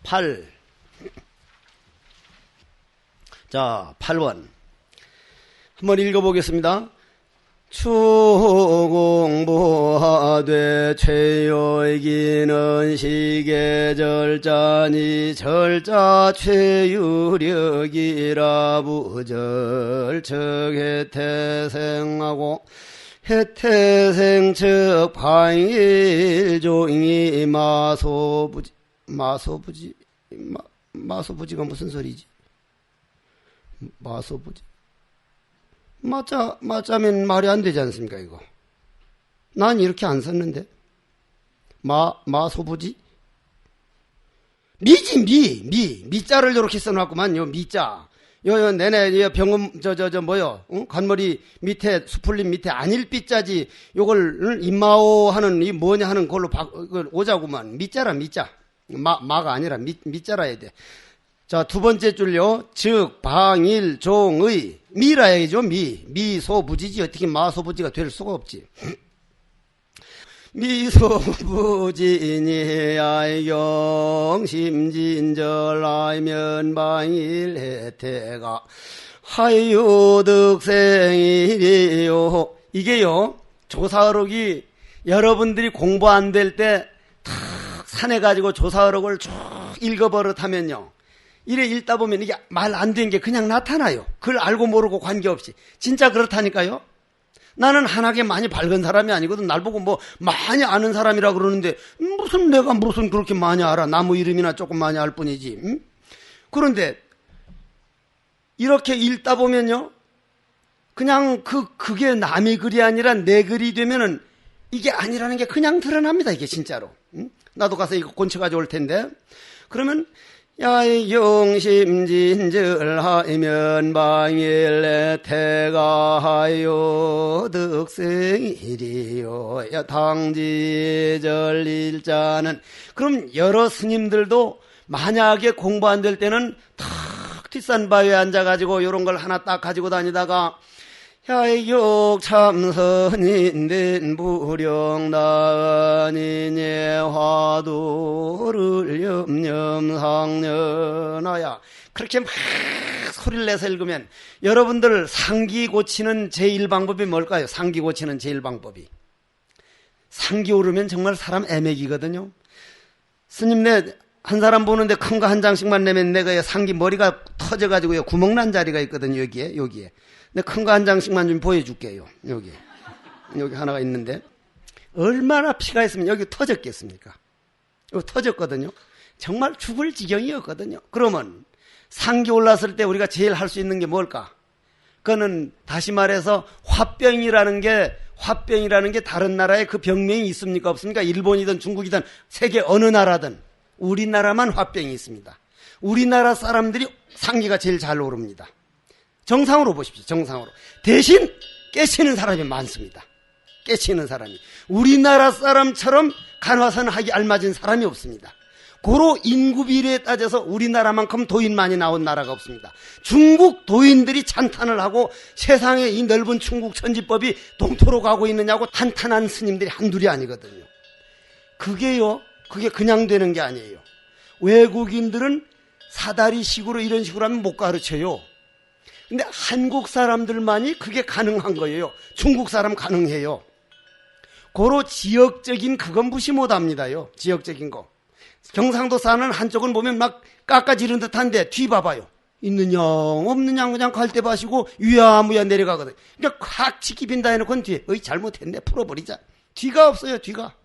8. 자, 8번. 한번 읽어보겠습니다. 추공부하되 최요이기는 시계절자니 절자 최유력이라 부절척해태생하고 해태생 즉 방일종이 마소부지가 무슨 소리지? 마소부지. 맞자면 말이 안 되지 않습니까, 이거? 난 이렇게 안 썼는데. 마소부지? 미자를 이렇게 써놨구만요, 미자. 내내 병음, 관머리 밑에, 수풀림 밑에 안일비자지, 요걸, 임마오 하는, 이 뭐냐 하는 걸로 오자구만. 미자라, 미자. 마가 아니라 미자라 해야 돼. 자, 두 번째 줄요. 즉, 방일, 종의. 미라 얘기죠, 미소부지지. 어떻게 마소부지가 될 수가 없지. 미소부지니 아이경심진절 아이면방일 혜태가 하유득생이리요. 이게요, 조사어록이 여러분들이 공부 안 될 때 탁 산해가지고 조사어록을 쭉 읽어버릇하면요, 이래 읽다 보면 이게 말 안 된 게 그냥 나타나요. 그걸 알고 모르고 관계없이. 진짜 그렇다니까요. 나는 한학에 많이 밝은 사람이 아니거든. 날 보고 뭐 많이 아는 사람이라 그러는데 내가 무슨 그렇게 많이 알아. 나무 이름이나 조금 많이 알 뿐이지. 응? 그런데 이렇게 읽다 보면요, 그냥 그게 남의 글이 아니라 내 글이 되면은 이게 아니라는 게 그냥 드러납니다. 이게 진짜로. 응? 나도 가서 이거 곤쳐가지고 올 텐데. 그러면 야이용심진절하면 방일래 태가하여 득생이리요 당지절일자는. 그럼 여러 스님들도 만약에 공부 안 될 때는 탁 뒷산 바위에 앉아가지고 요런 걸 하나 딱 가지고 다니다가 야이욕 참선인된 부령단이니 화두를 염염상련하야, 그렇게 막 소리를 내서 읽으면 여러분들 상기 고치는 제1방법이 뭘까요? 상기 고치는 제1방법이, 상기 오르면 정말 사람 애매기거든요. 스님, 내 한 사람 보는데 큰 거 한 장씩만 내면 내가 상기 머리가 터져가지고 구멍 난 자리가 있거든요. 여기에 근데 큰 거 한 장씩만 좀 보여줄게요. 여기 하나가 있는데 얼마나 피가 있으면 여기 터졌겠습니까? 여기 터졌거든요. 정말 죽을 지경이었거든요. 그러면 상기 올랐을 때 우리가 제일 할 수 있는 게 뭘까? 그거는 다시 말해서 화병이라는 게 다른 나라에 그 병명이 있습니까? 없습니까? 일본이든 중국이든 세계 어느 나라든 우리나라만 화병이 있습니다. 우리나라 사람들이 상기가 제일 잘 오릅니다. 정상으로 보십시오. 정상으로. 대신 깨치는 사람이 많습니다. 깨치는 사람이. 우리나라 사람처럼 간화선 하기 알맞은 사람이 없습니다. 고로 인구 비례에 따져서 우리나라만큼 도인 많이 나온 나라가 없습니다. 중국 도인들이 찬탄을 하고 세상에 이 넓은 중국 천지법이 동토로 가고 있느냐고 한탄한 스님들이 한둘이 아니거든요. 그게 그냥 되는 게 아니에요. 외국인들은 사다리식으로 이런 식으로 하면 못 가르쳐요. 근데 한국 사람들만이 그게 가능한 거예요. 중국 사람 가능해요. 고로 지역적인 그건 무시 못합니다요. 지역적인 거. 경상도 사는 한쪽은 보면 막 깎아지른 듯한데 뒤 봐봐요. 있느냐 없느냐 그냥 갈대밭이고 위야무야 내려가거든. 그러니까 확 치키빈다 해놓고는 뒤에 잘못했네 풀어버리자. 뒤가 없어요. 뒤가.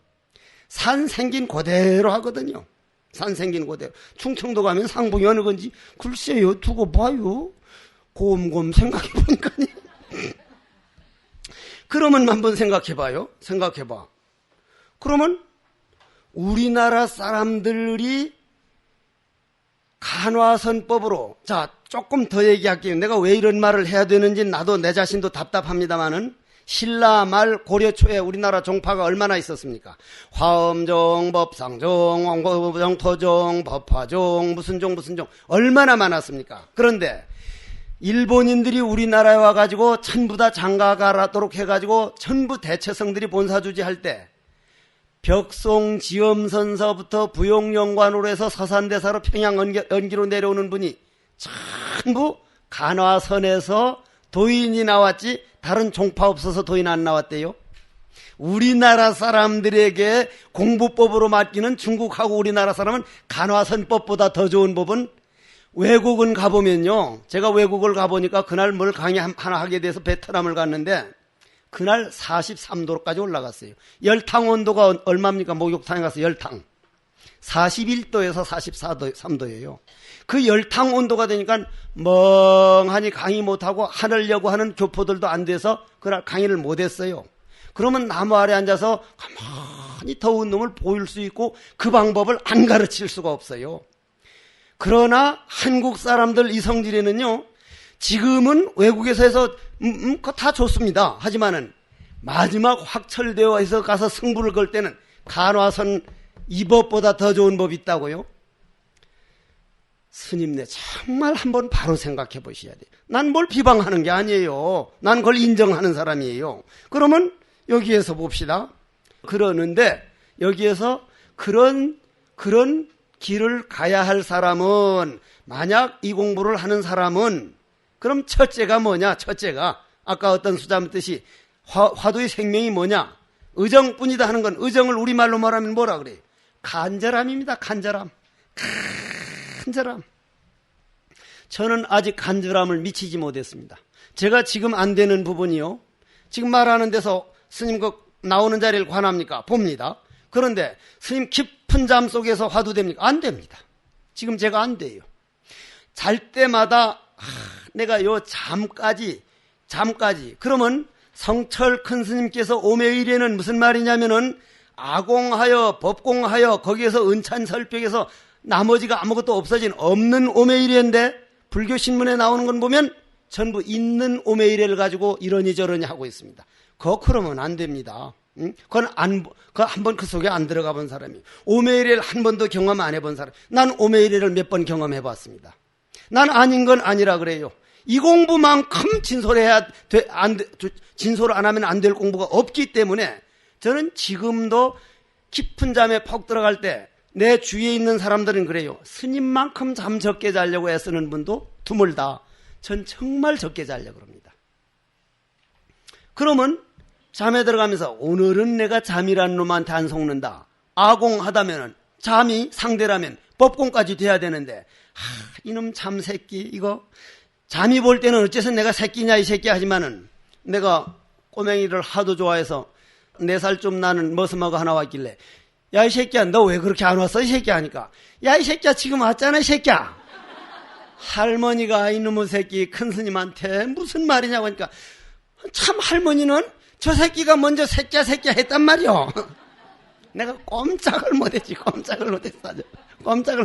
산 생긴 그대로 하거든요. 산 생긴 그대로. 충청도 가면 상봉이 어느 건지 글쎄요. 두고 봐요. 곰곰 생각해보니까요. 그러면 한번 생각해봐요. 생각해봐. 그러면 우리나라 사람들이 간화선법으로, 자, 조금 더 얘기할게요. 내가 왜 이런 말을 해야 되는지 나도 내 자신도 답답합니다만은, 신라 말 고려 초에 우리나라 종파가 얼마나 있었습니까? 화엄종, 법상종, 왕법종, 토종, 법화종, 무슨 종 얼마나 많았습니까? 그런데 일본인들이 우리나라에 와가지고 전부 다 장가가라도록 해가지고 전부 대처성들이 본사주지 할 때 벽송 지엄선서부터 부용영관으로 해서 서산대사로 평양 연기로 내려오는 분이 전부 간화선에서 도인이 나왔지 다른 종파 없어서 도인 안 나왔대요. 우리나라 사람들에게 공부법으로 맡기는 중국하고 우리나라 사람은 간화선법보다 더 좋은 법은, 외국은 가보면요, 제가 외국을 가보니까 그날 뭘 강의 하나 하게 돼서 베트남을 갔는데 그날 43도까지 올라갔어요. 열탕 온도가 얼마입니까? 목욕탕에 가서 열탕 41도에서 44도, 3도예요. 그 열탕 온도가 되니까 멍하니 강의 못하고 하려고 하는 교포들도 안 돼서 그날 강의를 못했어요. 그러면 나무 아래 앉아서 가만히 더운 놈을 보일 수 있고 그 방법을 안 가르칠 수가 없어요. 그러나 한국 사람들 이 성질에는요, 지금은 외국에서 해서 그거 다 좋습니다. 하지만은 마지막 확철되어 해서 가서 승부를 걸 때는 간화선 이 법보다 더 좋은 법이 있다고요? 스님네 정말 한번 바로 생각해 보셔야 돼요. 난 뭘 비방하는 게 아니에요. 난 그걸 인정하는 사람이에요. 그러면 여기에서 봅시다. 그러는데 여기에서 그런 길을 가야 할 사람은, 만약 이 공부를 하는 사람은, 그럼 첫째가 뭐냐? 첫째가 아까 어떤 수자님 뜻이 화두의 생명이 뭐냐? 의정뿐이다 하는 건, 의정을 우리말로 말하면 뭐라 그래요? 간절함입니다. 간절함. 간절함. 저는 아직 간절함을 미치지 못했습니다. 제가 지금 안 되는 부분이요, 지금 말하는 데서 스님 그 나오는 자리를 관합니까? 봅니다. 그런데 스님 깊은 잠 속에서 화두됩니까? 안 됩니다. 지금 제가 안 돼요. 잘 때마다 내가 요 잠까지 그러면 성철 큰 스님께서 오매일에는 무슨 말이냐면은 아공하여 법공하여 거기에서 은찬설벽에서 나머지가 아무것도 없어진 없는 오매일인데, 불교 신문에 나오는 건 보면 전부 있는 오매일을 가지고 이러니 저러니 하고 있습니다. 그러면 안 됩니다. 그건 한번 그 속에 안 들어가 본 사람이에요. 오매일을 한 번도 경험 안 해본 사람. 난 오매일을 몇 번 경험해 봤습니다. 난 아닌 건 아니라 그래요. 이 공부만큼 진솔해야 돼, 진솔 안 하면 안 될 공부가 없기 때문에 저는 지금도 깊은 잠에 퍽 들어갈 때 내 주위에 있는 사람들은 그래요. 스님만큼 잠 적게 자려고 애쓰는 분도 드물다. 전 정말 적게 자려고 합니다. 그러면 잠에 들어가면서 오늘은 내가 잠이란 놈한테 안 속는다. 아공하다면은, 잠이 상대라면 법공까지 돼야 되는데, 이놈 잠새끼 이거 잠이 볼 때는 어째서 내가 새끼냐 이 새끼 하지만은, 내가 꼬맹이를 하도 좋아해서 4살 좀 나는 머스마가 하나 왔길래, 야 이 새끼야 너 왜 그렇게 안 왔어 이 새끼 하니까, 야 이 새끼야 지금 왔잖아 이 새끼야. 할머니가 이놈의 새끼 큰 스님한테 무슨 말이냐고 하니까, 참 할머니는 저 새끼가 먼저 새끼야 했단 말이요. 내가 꼼짝을 못했지. 꼼짝을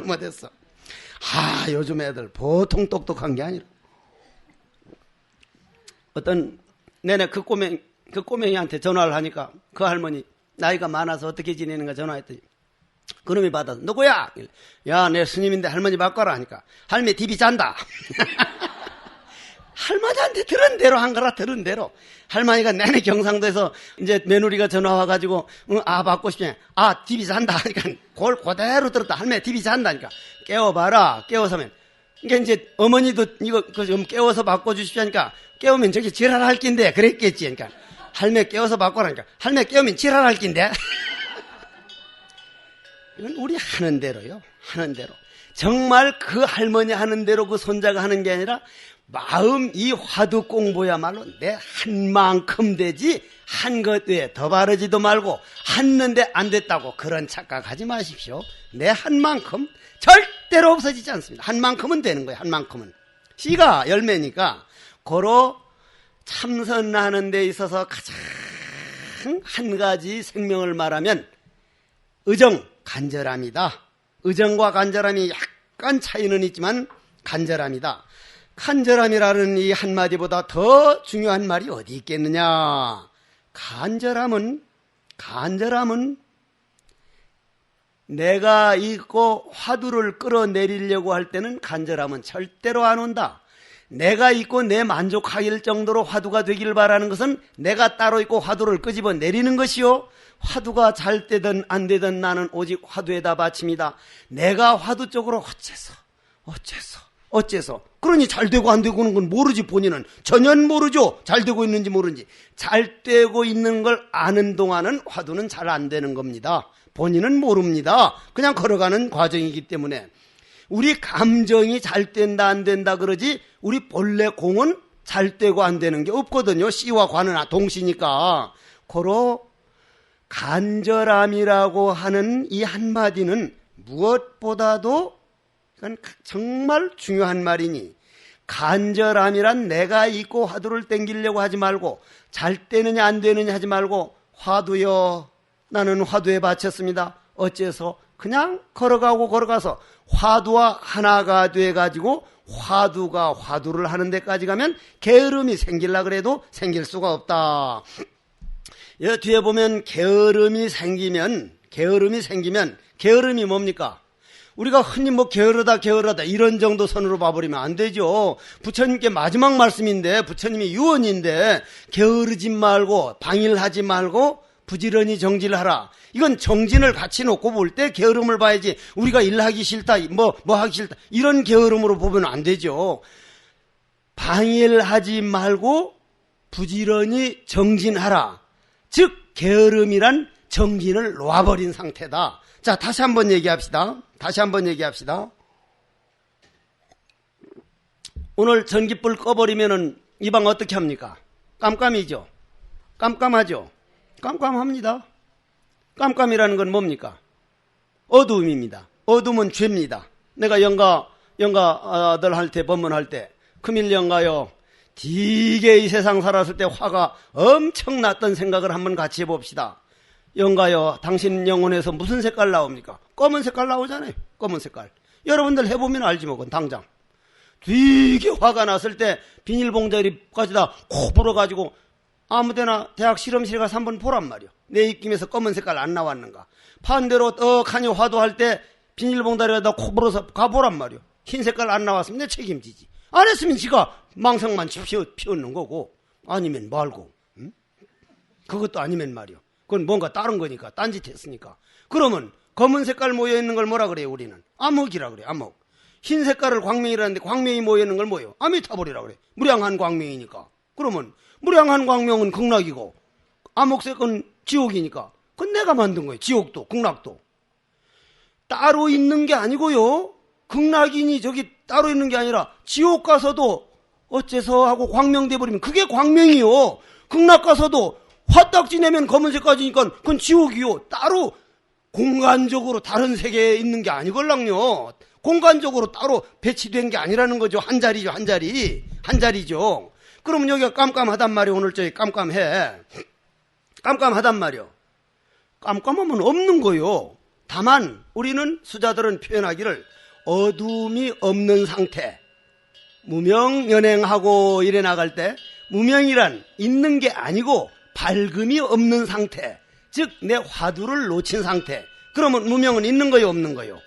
못했어. 요즘 애들 보통 똑똑한 게 아니라. 어떤 내내 그 꼬맹이한테 전화를 하니까 그 할머니 나이가 많아서 어떻게 지내는가 전화했더니 그놈이 받아서, 누구야? 야, 내 스님인데 할머니 바꿔라 하니까, 할매 디비 잔다. 할머니한테 들은 대로 한 거라. 들은 대로. 할머니가 내내 경상도에서 이제 며느리가 전화 와가지고 받고 싶냐, 디비 잔다 하니까 그걸 그대로 들었다. 할매 디비 잔다니까 깨워봐라. 깨워서면, 그러니까 이제 어머니도 이거 좀 깨워서 바꿔주십시오 하니까, 깨우면 저기 지랄할 낀데 그랬겠지. 그러니까 할매 깨워서 바꿔라니까, 할매 깨우면 지랄할 낀데. 이건 우리 하는 대로요. 하는 대로. 정말 그 할머니 하는 대로 그 손자가 하는 게 아니라, 마음 이 화두 공부야말로 내 한 만큼 되지 한 것 외에 더 바르지도 말고 했는데 안 됐다고 그런 착각하지 마십시오. 내 한 만큼 절대로 없어지지 않습니다. 한 만큼은 되는 거예요. 한 만큼은. 씨가 열매니까 고로 참선하는 데 있어서 가장 한 가지 생명을 말하면 의정, 간절함이다. 의정과 간절함이 약간 차이는 있지만 간절함이다. 간절함이라는 이 한마디보다 더 중요한 말이 어디 있겠느냐. 간절함은 내가 있고 화두를 끌어내리려고 할 때는 간절함은 절대로 안 온다. 내가 있고 내 만족할 정도로 화두가 되길 바라는 것은 내가 따로 있고 화두를 끄집어 내리는 것이요, 화두가 잘 되든 안 되든 나는 오직 화두에다 바칩니다. 내가 화두 쪽으로 어째서 그러니 잘 되고 안 되고는 건 모르지. 본인은 전혀 모르죠. 잘 되고 있는지 모르는지. 잘 되고 있는 걸 아는 동안은 화두는 잘 안 되는 겁니다. 본인은 모릅니다. 그냥 걸어가는 과정이기 때문에. 우리 감정이 잘 된다 안 된다 그러지 우리 본래 공은 잘 되고 안 되는 게 없거든요. 씨와 관은 동시니까. 고로 간절함이라고 하는 이 한마디는 무엇보다도 정말 중요한 말이니, 간절함이란 내가 있고 화두를 땡기려고 하지 말고, 잘 되느냐 안 되느냐 하지 말고, 화두여 나는 화두에 바쳤습니다. 어째서 그냥 걸어가서 화두와 하나가 돼가지고 화두가 화두를 하는 데까지 가면 게으름이 생길라 그래도 생길 수가 없다. 여기 뒤에 보면 게으름이 생기면 게으름이 뭡니까? 우리가 흔히 게으르다 이런 정도 선으로 봐버리면 안 되죠. 부처님께 마지막 말씀인데, 부처님이 유언인데, 게으르지 말고 방일하지 말고 부지런히 정진하라. 이건 정진을 같이 놓고 볼 때 게으름을 봐야지, 우리가 일하기 싫다, 뭐 하기 싫다 이런 게으름으로 보면 안 되죠. 방일하지 말고 부지런히 정진하라. 즉 게으름이란 정진을 놓아버린 상태다. 자, 다시 한번 얘기합시다. 오늘 전기불 꺼버리면은 이 방 어떻게 합니까? 깜깜이죠. 깜깜하죠. 깜깜합니다. 깜깜이라는 건 뭡니까? 어두움입니다. 어두움은 죄입니다. 내가 영가들 할 때, 법문할 때, 금일 영가요, 되게 이 세상 살았을 때 화가 엄청 났던 생각을 한번 같이 해봅시다. 영가요, 당신 영혼에서 무슨 색깔 나옵니까? 검은 색깔 나오잖아요. 검은 색깔. 여러분들 해보면 알지 뭐, 그건 당장. 되게 화가 났을 때 비닐봉다리까지 다 코 불어가지고 아무데나 대학 실험실에 가서 한번 보란 말이요. 내 입김에서 검은 색깔 안 나왔는가. 반대로 떡하니 화도할 때 비닐봉다리에다 코 불어서 가보란 말이요. 흰 색깔 안 나왔으면 내 책임지지. 안 했으면 지가 망상만 피우는 거고, 아니면 말고. 응? 그것도 아니면 말이요. 그건 뭔가 다른 거니까, 딴짓 했으니까. 그러면 검은 색깔 모여있는 걸 뭐라 그래요, 우리는? 암흑이라 그래요, 암흑. 흰 색깔을 광명이라는데 광명이 모여있는 걸 뭐예요? 아미타불이라 그래요. 무량한 광명이니까. 그러면 무량한 광명은 극락이고 암흑색은 지옥이니까 그건 내가 만든 거예요. 지옥도 극락도 따로 있는 게 아니고요. 극락이니 저기 따로 있는 게 아니라 지옥 가서도 어째서 하고 광명돼 버리면 그게 광명이요. 극락 가서도 화딱지 내면 검은색까지니까 그건 지옥이요. 따로 공간적으로 다른 세계에 있는 게 아니걸랑요. 공간적으로 따로 배치된 게 아니라는 거죠. 한 자리죠. 그러면 여기가 깜깜하단 말이에요. 오늘 저기 깜깜하단 말이에요. 깜깜하면 없는 거요. 다만 우리는 수자들은 표현하기를 어둠이 없는 상태, 무명연행하고 이래 나갈 때 무명이란 있는 게 아니고 밝음이 없는 상태, 즉 내 화두를 놓친 상태. 그러면 무명은 있는 거요, 없는 거요?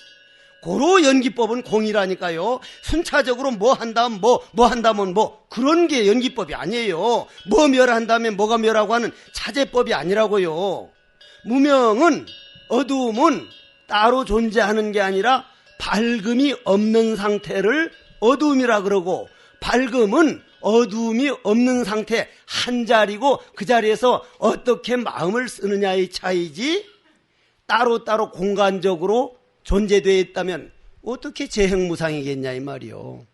고로 연기법은 공이라니까요. 순차적으로 뭐 한 다음 뭐 한다면 뭐 그런 게 연기법이 아니에요. 뭐 멸한 다음에 뭐가 멸하고 하는 차제법이 아니라고요. 무명은, 어두움은 따로 존재하는 게 아니라 밝음이 없는 상태를 어두움이라 그러고, 밝음은 어두움이 없는 상태 한 자리고 그 자리에서 어떻게 마음을 쓰느냐의 차이지, 따로따로 공간적으로 존재되어 있다면 어떻게 재행무상이겠냐 이 말이요.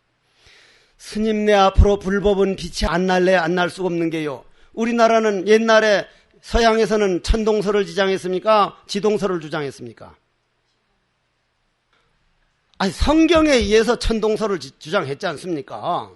스님 내 앞으로 불법은 빛이 안 날래 안 날 수가 없는 게요. 우리나라는 옛날에 서양에서는 천동설을 지장했습니까? 지동설을 주장했습니까? 아니, 성경에 의해서 천동설을 주장했지 않습니까?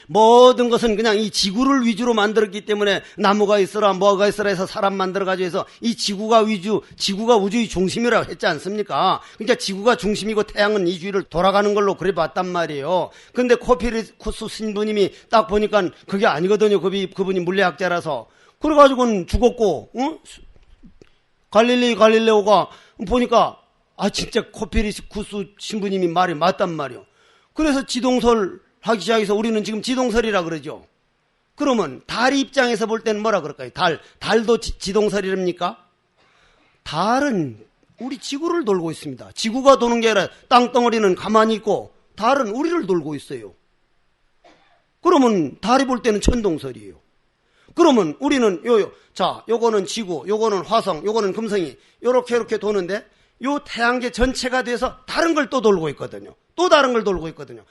모든 것은 그냥 이 지구를 위주로 만들었기 때문에 나무가 있어라 뭐가 있어라 해서 사람 만들어가지고 해서 이 지구가 우주의 중심이라고 했지 않습니까? 그러니까 지구가 중심이고 태양은 이 주위를 돌아가는 걸로 그래 봤단 말이에요. 근데 코페르니쿠스 신부님이 딱 보니까 그게 아니거든요. 그분이 물리학자라서. 그래가지고는 죽었고, 갈릴레오가 보니까 진짜 코페르니쿠스 신부님이 말이 맞단 말이에요. 그래서 지동설 하기 시작해서 우리는 지금 지동설이라 그러죠. 그러면 달 입장에서 볼 때는 뭐라 그럴까요? 달도 지동설이랍니까? 달은 우리 지구를 돌고 있습니다. 지구가 도는 게 아니라 땅덩어리는 가만히 있고 달은 우리를 돌고 있어요. 그러면 달이 볼 때는 천동설이에요. 그러면 우리는 요거는 지구, 요거는 화성, 요거는 금성이 요렇게 도는데 요 태양계 전체가 돼서 다른 걸 또 돌고 있거든요. 또 다른 걸 돌고 있거든요.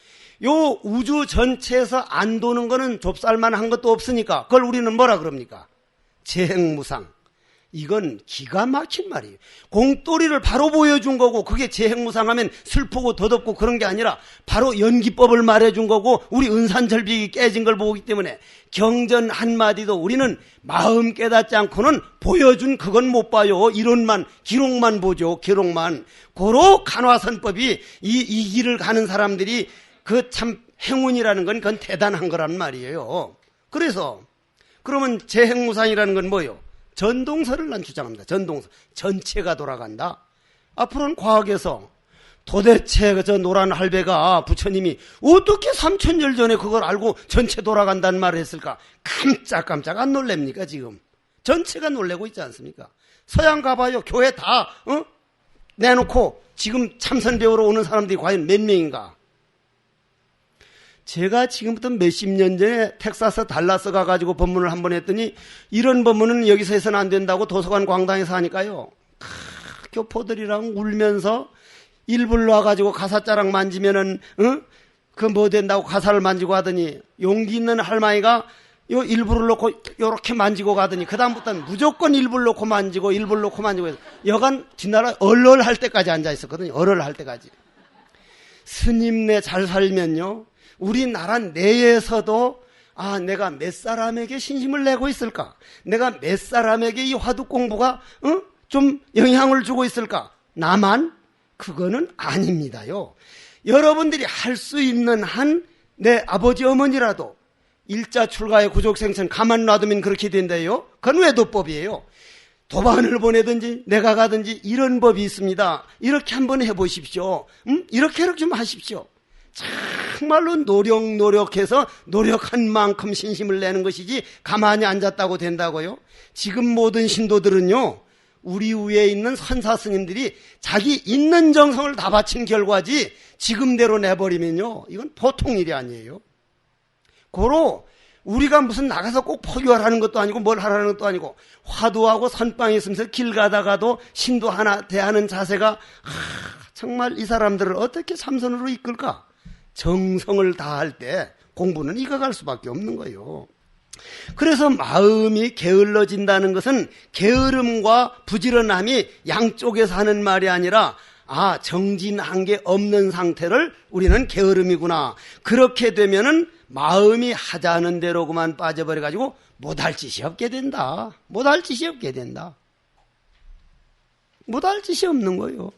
요 우주 전체에서 안 도는 거는 좁쌀만한 것도 없으니까 그걸 우리는 뭐라 그럽니까? 재행무상. 이건 기가 막힌 말이에요. 공돌이를 바로 보여준 거고 그게 재행무상하면 슬프고 더덥고 그런 게 아니라 바로 연기법을 말해준 거고 우리 은산절벽이 깨진 걸 보기 때문에 경전 한마디도 우리는 마음 깨닫지 않고는 보여준 그건 못 봐요. 이론만 기록만 보죠. 기록만. 고로 간화선법이 이 길을 가는 사람들이 그 참 행운이라는 건 그건 대단한 거란 말이에요. 그래서 그러면 재행무상이라는 건 뭐예요? 전동설을 난 주장합니다. 전동설. 전체가 돌아간다. 앞으로는 과학에서 도대체 저 노란 할배가 부처님이 어떻게 3000년 전에 그걸 알고 전체 돌아간다는 말을 했을까? 깜짝깜짝 안 놀랍니까 지금? 전체가 놀래고 있지 않습니까? 서양 가봐요. 교회 다 내놓고 지금 참선 배우러 오는 사람들이 과연 몇 명인가? 제가 지금부터 몇십 년 전에 텍사스 달라스 가가지고 법문을 한번 했더니 이런 법문은 여기서 해서는 안 된다고 도서관 광당에서 하니까요. 교포들이랑 울면서 일불로 와가지고 가사자락 만지면은 그 뭐 된다고 가사를 만지고 하더니 용기 있는 할머니가 요 일부를 놓고 요렇게 만지고 가더니 그 다음부터는 무조건 일불 놓고 만지고 일불 놓고 만지고 해서 여간 뒷나라 얼얼할 때까지 앉아 있었거든요. 얼얼할 때까지. 스님네 잘 살면요. 우리나라 내에서도 내가 몇 사람에게 신심을 내고 있을까? 내가 몇 사람에게 이 화두 공부가 좀 영향을 주고 있을까? 나만? 그거는 아닙니다요. 여러분들이 할 수 있는 한 내 아버지 어머니라도 일자 출가의 구족생천 가만 놔두면 그렇게 된대요. 그건 외도법이에요. 도반을 보내든지 내가 가든지 이런 법이 있습니다. 이렇게 한번 해보십시오. 이렇게 좀 하십시오. 정말로 노력해서 노력한 만큼 신심을 내는 것이지 가만히 앉았다고 된다고요? 지금 모든 신도들은요, 우리 위에 있는 선사 스님들이 자기 있는 정성을 다 바친 결과지 지금대로 내버리면요, 이건 보통 일이 아니에요. 고로 우리가 무슨 나가서 꼭 포교하라는 것도 아니고 뭘 하라는 것도 아니고 화두하고 선빵이 있으면서 길 가다가도 신도 하나 대하는 자세가 정말 이 사람들을 어떻게 참선으로 이끌까? 정성을 다할 때 공부는 익어갈 수밖에 없는 거예요. 그래서 마음이 게을러진다는 것은 게으름과 부지런함이 양쪽에서 하는 말이 아니라 정진한 게 없는 상태를 우리는 게으름이구나. 그렇게 되면은 마음이 하자는 대로 그만 빠져버려가지고 못할 짓이 없게 된다. 못할 짓이 없게 된다. 못할 짓이 없는 거예요.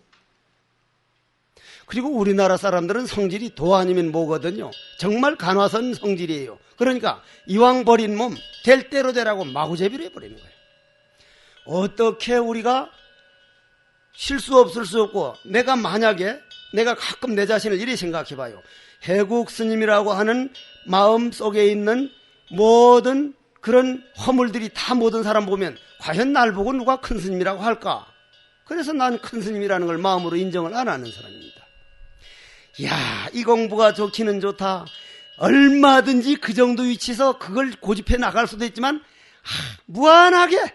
그리고 우리나라 사람들은 성질이 도 아니면 뭐거든요. 정말 간화선 성질이에요. 그러니까 이왕 버린 몸 될 대로 되라고 마구제비로 해버리는 거예요. 어떻게 우리가 실수 없을 수 없고 내가 가끔 내 자신을 이렇게 생각해봐요. 해국 스님이라고 하는 마음 속에 있는 모든 그런 허물들이 다 모든 사람 보면 과연 날 보고 누가 큰 스님이라고 할까? 그래서 난 큰 스님이라는 걸 마음으로 인정을 안 하는 사람입니다. 이 공부가 좋기는 좋다. 얼마든지 그 정도 위치에서 그걸 고집해 나갈 수도 있지만 무한하게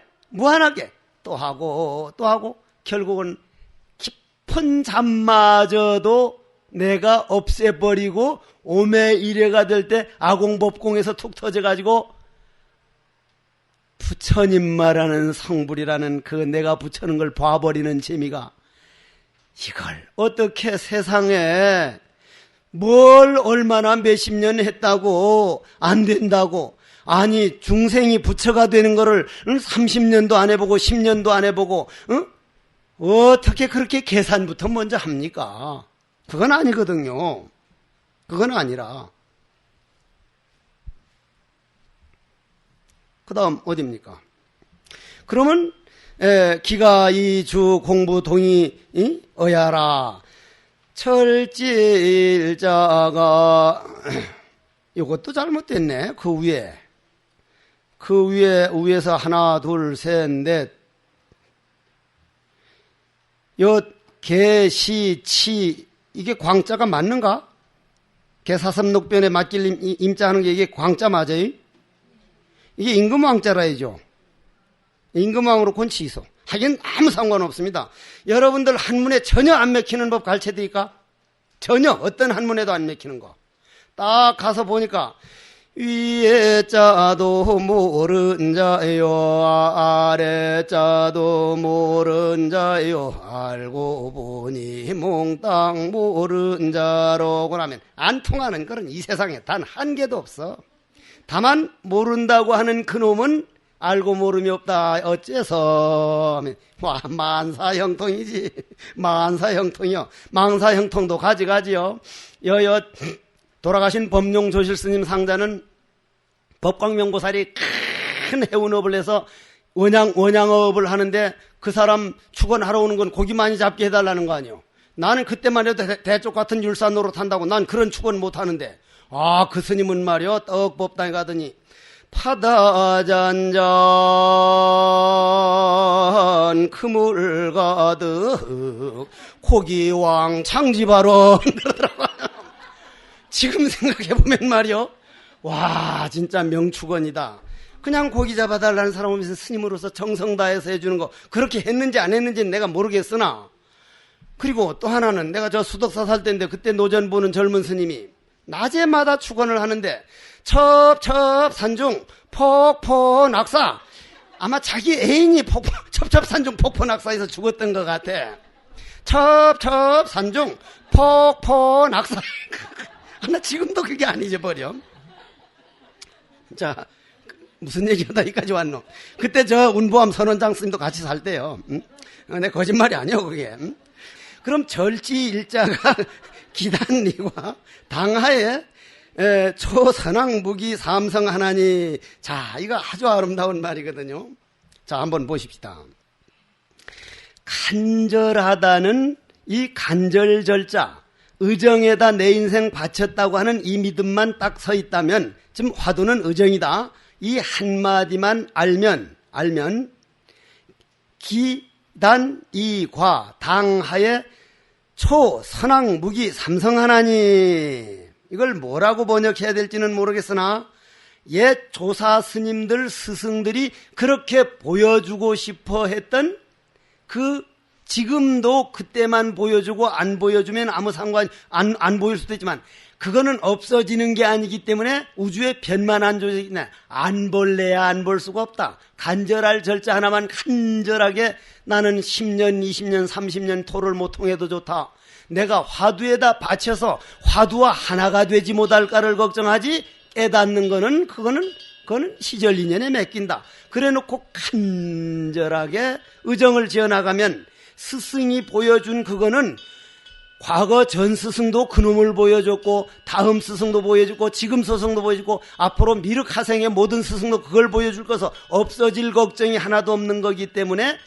또 하고 결국은 깊은 잠마저도 내가 없애버리고 오매일해가 될 때 아공법공에서 툭 터져가지고 부처님 말하는 성불이라는 그 내가 부처는 걸 봐버리는 재미가, 이걸 어떻게 세상에 뭘 얼마나 몇십 년 했다고 안 된다고, 아니 중생이 부처가 되는 거를 30년도 안 해보고 10년도 안 해보고 어떻게 그렇게 계산부터 먼저 합니까? 그건 아니거든요. 그건 아니라. 그 다음 어디입니까? 그러면 기가 이주 공부 동의 어야라 철질자가 이것도 잘못됐네. 그 위에서 하나, 둘, 셋, 넷. 요, 개, 시, 치, 이게 광자가 맞는가? 개사섭록변에 맡길 임자 하는 게 이게 광자 맞아요? 이게 임금왕자라야죠. 임금왕으로 곤치이소. 하긴 아무 상관없습니다. 여러분들 한문에 전혀 안 맥히는 법 가르쳐드릴까? 전혀 어떤 한문에도 안 맥히는 거. 딱 가서 보니까 위에 자도 모른 자요 아래 자도 모른 자요 알고 보니 몽땅 모른 자로고 하면 안 통하는 그런 이 세상에 단 한 개도 없어. 다만 모른다고 하는 그놈은 알고 모름이 없다. 어째서? 와, 만사형통이지. 만사형통이요. 망사형통도 가지가지요. 여여 돌아가신 법룡조실 스님 상자는 법광명보살이 큰 해운업을 해서 원양업을 하는데 그 사람 축원하러 오는 건 고기 많이 잡게 해달라는 거 아니에요. 나는 그때만 해도 대쪽 같은 율산 노릇한다고 난 그런 축원 못하는데 그 스님은 말이요 떡법당에 가더니 파다잔잔 그물 가득 고기왕 창지바로 그러더라고요. 지금 생각해보면 말이요 와 진짜 명축원이다. 그냥 고기 잡아달라는 사람은 무슨 스님으로서 정성 다해서 해주는 거 그렇게 했는지 안 했는지는 내가 모르겠으나 그리고 또 하나는 내가 저 수덕사 살 때인데 그때 노전 보는 젊은 스님이 낮에마다 축원을 하는데 첩첩 산중 폭포 낙사 아마 자기 애인이 첩첩 산중 폭포 낙사에서 죽었던 것 같아. 첩첩 산중 폭포 낙사 나 지금도 그게 안 잊어버려. 자 무슨 얘기하다 여기까지 왔노. 그때 저 운보암 선원장 스님도 같이 살 때요. 내 거짓말이 아니요 그게. 그럼 절지일자가 기단리와 당하에 초선왕무기 삼성하나니. 자 이거 아주 아름다운 말이거든요. 자 한번 보십시다. 간절하다는 이 간절절자 의정에다 내 인생 바쳤다고 하는 이 믿음만 딱 서 있다면 지금 화두는 의정이다. 이 한마디만 알면 기단 이과 당하에 초선왕무기 삼성하나니. 이걸 뭐라고 번역해야 될지는 모르겠으나 옛 조사 스님들 스승들이 그렇게 보여주고 싶어 했던 그 지금도 그때만 보여주고 안 보여주면 아무 상관 안 보일 수도 있지만 그거는 없어지는 게 아니기 때문에 우주에 변만한 조직이 있네. 안 볼래야 안 볼 수가 없다. 간절할 절자 하나만 간절하게 나는 10년 20년 30년 토를 못 통해도 좋다. 내가 화두에다 바쳐서 화두와 하나가 되지 못할까를 걱정하지 깨닫는 거는 그거는 시절 인연에 맡긴다. 그래 놓고 간절하게 의정을 지어나가면 스승이 보여준 그거는 과거 전 스승도 그놈을 보여줬고 다음 스승도 보여줬고 지금 스승도 보여줬고 앞으로 미륵하생의 모든 스승도 그걸 보여줄 것서 없어질 걱정이 하나도 없는 거기 때문에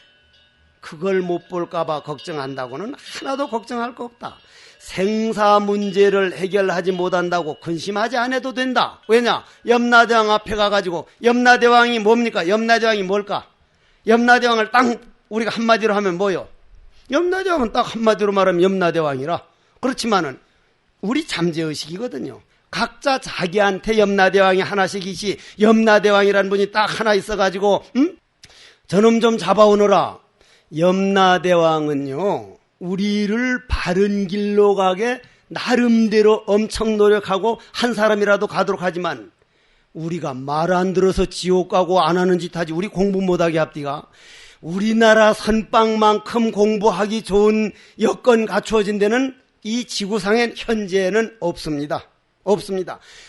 그걸 못 볼까봐 걱정한다고는 하나도 걱정할 거 없다. 생사 문제를 해결하지 못한다고 근심하지 않아도 된다. 왜냐? 염라대왕 앞에 가가지고 염라대왕이 뭡니까? 염라대왕이 뭘까? 염라대왕을 딱 우리가 한마디로 하면 뭐요? 염라대왕은 딱 한마디로 말하면 염라대왕이라. 그렇지만은 우리 잠재의식이거든요. 각자 자기한테 염라대왕이 하나씩이지 염라대왕이라는 분이 딱 하나 있어가지고 저놈 좀 잡아오너라. 염라대왕은요 우리를 바른 길로 가게 나름대로 엄청 노력하고 한 사람이라도 가도록 하지만 우리가 말 안 들어서 지옥 가고 안 하는 짓 하지 우리 공부 못하게 합디가. 우리나라 선빵만큼 공부하기 좋은 여건 갖추어진 데는 이 지구상엔 현재는 없습니다.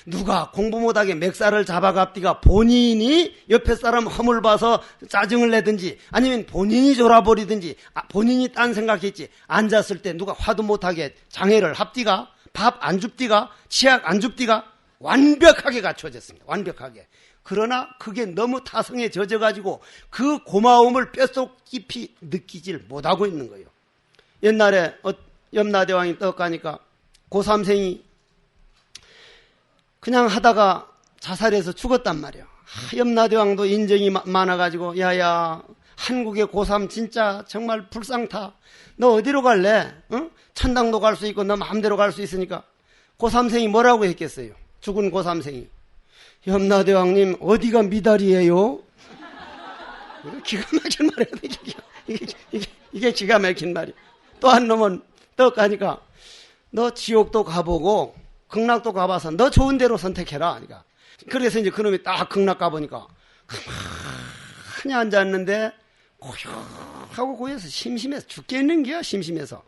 누가 공부 못하게 맥살을 잡아갑디가 본인이 옆에 사람 허물 봐서 짜증을 내든지 아니면 본인이 졸아버리든지 본인이 딴 생각했지 앉았을 때 누가 화도 못하게 장애를 합디가 밥 안 줍디가 치약 안 줍디가 완벽하게 갖춰졌습니다. 완벽하게. 그러나 그게 너무 타성에 젖어가지고 그 고마움을 뼛속 깊이 느끼질 못하고 있는 거예요. 옛날에 염라대왕이 떡가니까 고3생이 그냥 하다가 자살해서 죽었단 말이야. 염라대왕도 인정이 많아가지고 야야 한국의 고3 진짜 정말 불쌍타. 너 어디로 갈래? 응? 천당도 갈 수 있고 너 마음대로 갈 수 있으니까. 고3생이 뭐라고 했겠어요? 죽은 고3생이. 염라대왕님 어디가 미달이에요? 기가 막힌 말이야. 이게 기가 막힌 말이야. 또 한 놈은 떡 가니까 너 지옥도 가보고 극락도 가봐서 너 좋은 대로 선택해라. 그러니까. 그래서 이제 그놈이 딱 극락 가보니까 가만히 앉았는데 고요하고 고여서 심심해서 죽겠는 게야. 심심해서.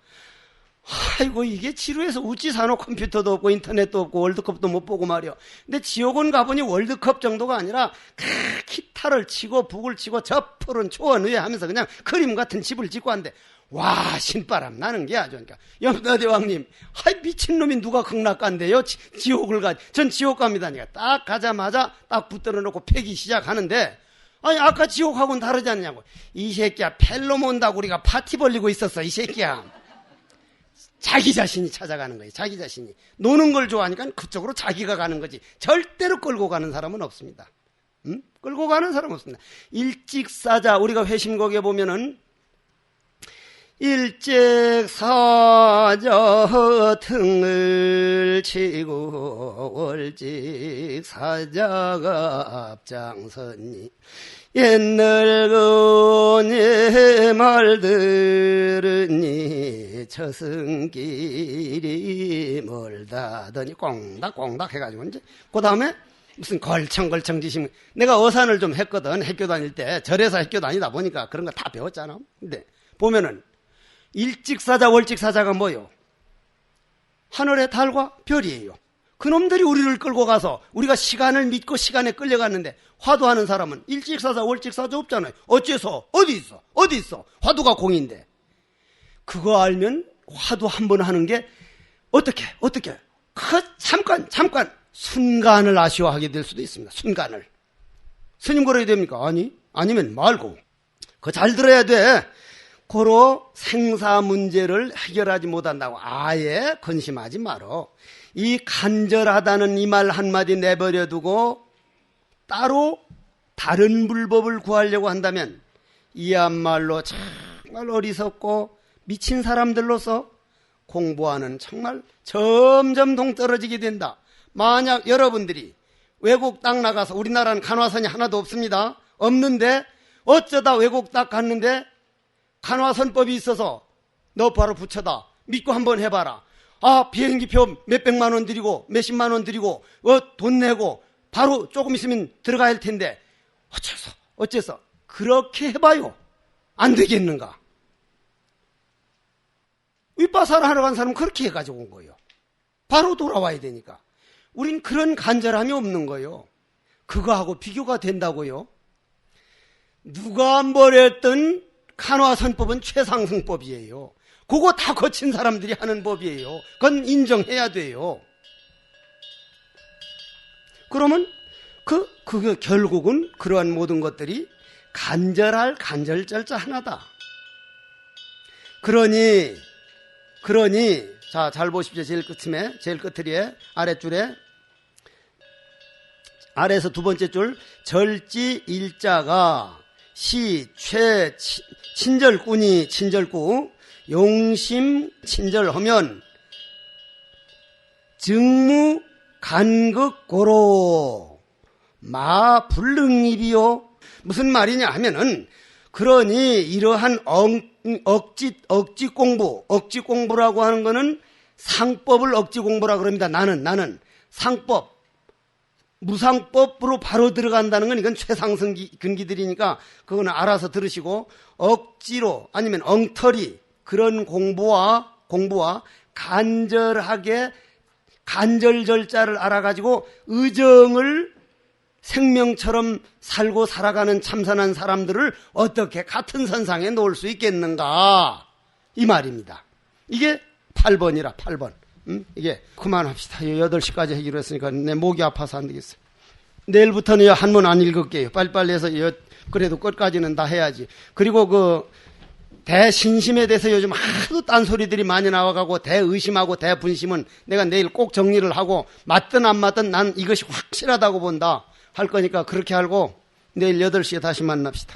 아이고 이게 지루해서 우찌 사노 컴퓨터도 없고 인터넷도 없고 월드컵도 못 보고 말이야. 근데 지옥은 가보니 월드컵 정도가 아니라 기타를 치고 북을 치고 저 푸른 초원 위에 하면서 그냥 그림 같은 집을 짓고 한대. 와 신바람 나는 게 아주. 그러니까 염라대왕님 하이 미친놈이 누가 극락 간대요. 지옥을 가. 전 지옥 갑니다. 그러니까 딱 가자마자 딱 붙들어 놓고 패기 시작하는데 아니 아까 지옥하고는 다르지 않냐고. 이 새끼야 펠로 몬다고 우리가 파티 벌리고 있었어. 이 새끼야. 자기 자신이 찾아가는 거예요. 자기 자신이. 노는 걸 좋아하니까 그쪽으로 자기가 가는 거지. 절대로 끌고 가는 사람은 없습니다. 끌고 가는 사람은 없습니다. 일찍사자 우리가 회심곡에 보면은 일찍사자 등을 치고 월찍사자가 앞장섰니 옛늙은이 말 들으니 저승길이 멀다더니 꽁닥꽁닥 해가지고 이제 그 다음에 무슨 걸청걸청 지심. 내가 어산을 좀 했거든. 학교 다닐 때 절에서 학교 다니다 보니까 그런 거 다 배웠잖아. 근데 보면은 일찍사자 월찍사자가 뭐요? 하늘의 달과 별이에요. 그놈들이 우리를 끌고 가서 우리가 시간을 믿고 시간에 끌려갔는데 화두하는 사람은 일찍사자 월찍사자 없잖아요. 어째서? 어디 있어? 어디 있어? 화두가 공인데. 그거 알면 화두 한 번 하는 게 어떻게 잠깐 순간을 아쉬워하게 될 수도 있습니다. 순간을. 스님 그래야 됩니까? 아니면 말고. 그거 잘 들어야 돼. 고로 생사 문제를 해결하지 못한다고 아예 근심하지 말어. 이 간절하다는 이 말 한마디 내버려 두고 따로 다른 불법을 구하려고 한다면 이야말로 정말 어리석고 미친 사람들로서 공부하는 정말 점점 동떨어지게 된다. 만약 여러분들이 외국 땅 나가서 우리나라는 간화선이 하나도 없습니다. 없는데 어쩌다 외국 딱 갔는데 간화선법이 있어서 너 바로 붙여다. 믿고 한번 해봐라. 아 비행기표 몇백만 원 드리고 몇십만 원 드리고 돈 내고 바로 조금 있으면 들어가야 할 텐데 어째서 그렇게 해봐요. 안 되겠는가? 윗바사를 하러 간 사람은 그렇게 해가지고 온 거예요. 바로 돌아와야 되니까. 우린 그런 간절함이 없는 거예요. 그거하고 비교가 된다고요. 누가 뭐랬든 간화선법은 최상승법이에요. 그거 다 거친 사람들이 하는 법이에요. 그건 인정해야 돼요. 그러면 그 결국은 그러한 모든 것들이 간절할 간절절자 하나다. 그러니 자, 잘 보십시오. 제일 끝에 아랫줄에 아래에서 두 번째 줄 절지 일자가 시, 최, 친절꾼이 친절구 용심 친절하면 증무 간극고로 마 불능입이요. 무슨 말이냐 하면은 그러니 이러한 억지 공부라고 하는 거는 상법을 억지 공부라 그럽니다. 나는 상법 무상법으로 바로 들어간다는 건 이건 최상승 근기들이니까 그거는 알아서 들으시고 억지로 아니면 엉터리 그런 공부와 간절하게 간절절자를 알아가지고 의정을 생명처럼 살고 살아가는 참선한 사람들을 어떻게 같은 선상에 놓을 수 있겠는가 이 말입니다. 이게 8번이라 8번. 이게 그만합시다. 8시까지 하기로 했으니까 내 목이 아파서 안 되겠어요. 내일부터는 한문 안 읽을게요. 빨리빨리 해서 그래도 끝까지는 다 해야지. 그리고 대신심에 대해서 요즘 하도 딴소리들이 많이 나와가고 대의심하고 대분심은 내가 내일 꼭 정리를 하고 맞든 안 맞든 난 이것이 확실하다고 본다 할 거니까 그렇게 알고 내일 8시에 다시 만납시다.